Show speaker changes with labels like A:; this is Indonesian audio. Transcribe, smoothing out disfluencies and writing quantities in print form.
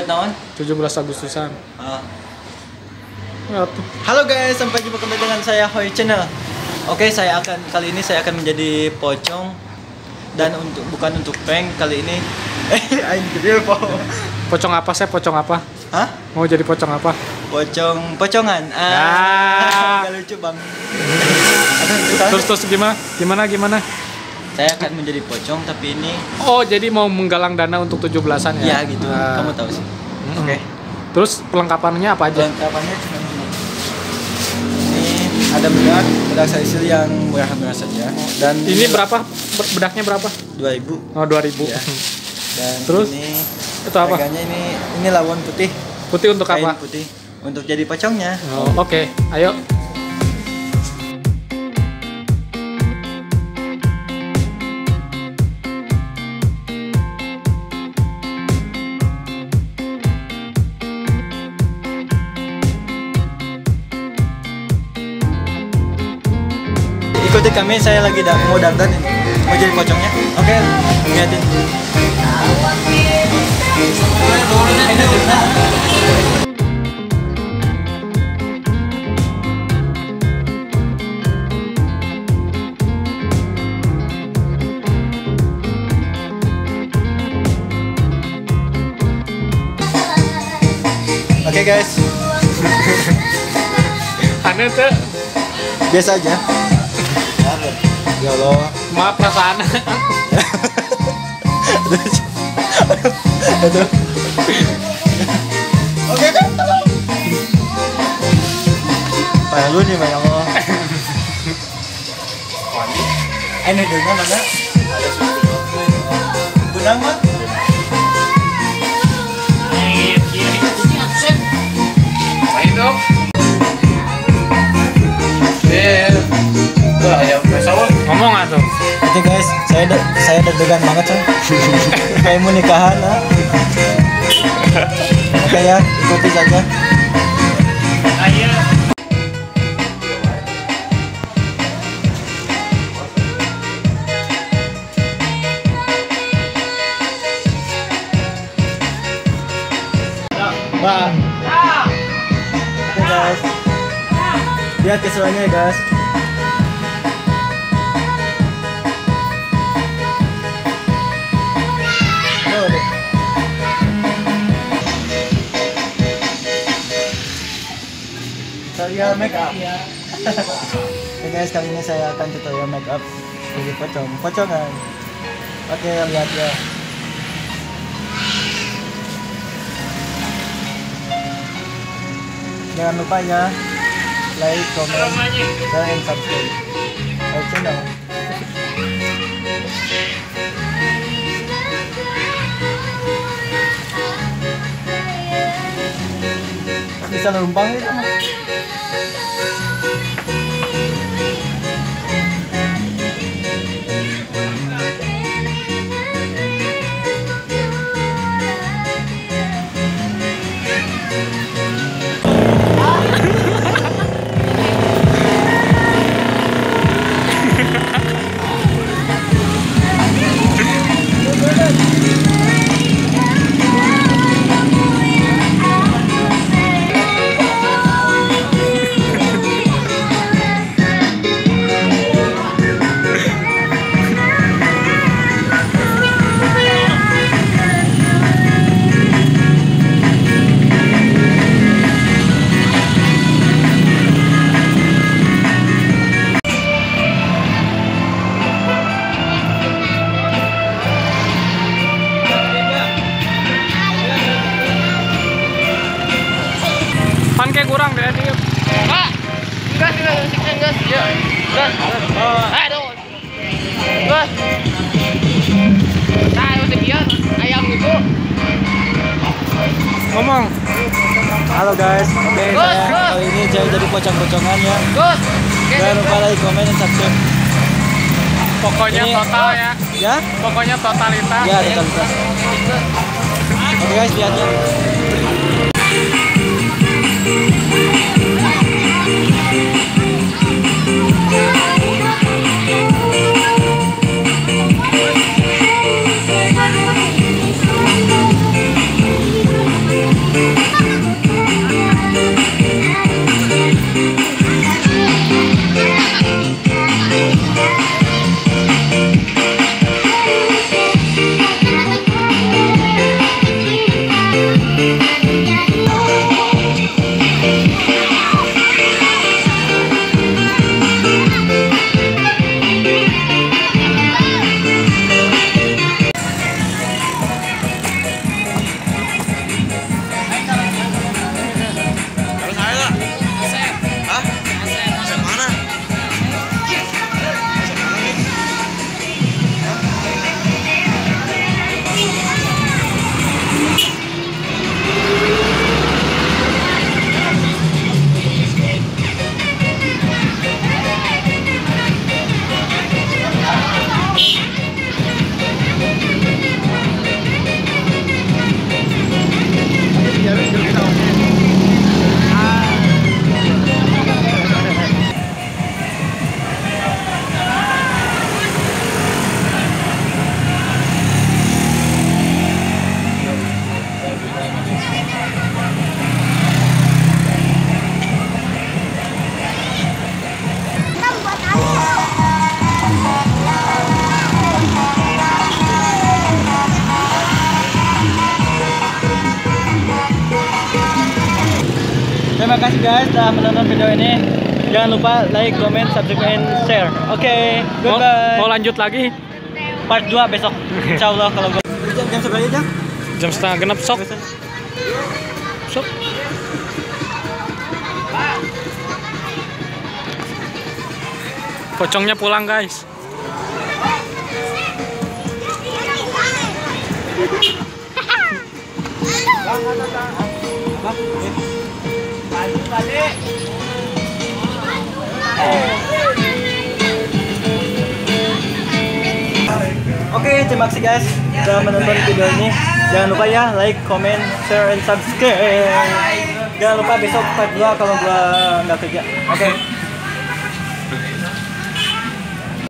A: naon?
B: 17 Agustusan.
A: Halo guys, sampai jumpa kembali dengan saya Hoi Channel. Oke, kali ini saya akan menjadi pocong dan bukan untuk prank kali ini.
B: Pocong apa sih? Pocong apa?
A: Hah?
B: Mau jadi pocong apa?
A: Pocongan. Gak lucu bang.
B: Terus gimana?
A: Saya akan menjadi pocong tapi ini.
B: Oh, jadi mau menggalang dana untuk 17-an ya?
A: Iya gitu. Kamu tahu sih. Oke.
B: Terus pelengkapannya apa aja?
A: Pelengkapannya cuma ini ada bedak Saisil yang murah-murah saja. Dan
B: ini berapa? Bedaknya berapa?
A: 2.000.
B: Oh, 2.000.
A: Ya. Dan
B: terus
A: ini
B: itu apa?
A: Harganya ini lawon putih.
B: Putih untuk
A: kain
B: apa?
A: Putih untuk jadi pocongnya.
B: Oh, oke. Ayo.
A: Ikuti kami, saya lagi mau dandan ini. Mau jadi pocongnya. Oke, lihatin. Oke guys.
B: Aneh tuh.
A: Biasa aja. Ya Allah.
B: Maaf perasaan.
A: Aduh. Oke kan? Payah lu nih, ya Allah. Ini dengan mana? Ada susu. Benang mah?
B: Main dong. Ngomong atuh.
A: Oke guys, saya deg-degan banget coy. Kayak mau nikahan lah. Oke ya, ikuti saja.
B: Ayo.
A: Mbak. Oke guys. Lihat keseruannya ya guys. Tutorial make up. Oke guys, kali ini saya akan tutorial make up jadi pocongan. Oke, lihat ya. Jangan lupa ya, like, comment, share, and subscribe our channel. Bisa numpang itu mah.
B: Kayak kurang deh dia.
C: Pak, gas. Ya, gas. Aduh. Gas. Nah, udah biar ayam itu.
B: Ngomong.
A: Halo guys, oke kali ini jadi pocong-pocongan ya.
C: Gus.
A: Jangan lupa like, comment, dan subscribe.
B: Pokoknya
A: Ini,
B: total ya.
A: Ya?
B: Pokoknya totalitas.
A: Ya, totalitas. Oke guys, lihat ya. Terima kasih guys telah menonton video ini. Jangan lupa like, comment, subscribe, and share. Oke, goodbye.
B: Mau lanjut lagi?
A: Part 2 besok. Insya Allah kalau gue jam seberapa aja?
B: Jam setengah genap sok. Sok. Pocongnya pulang guys.
A: Oke, terima kasih guys sudah menonton video ini. Jangan lupa ya like, comment, share, and subscribe. Jangan lupa besok part 2 kalau gua nggak kerja. Oke.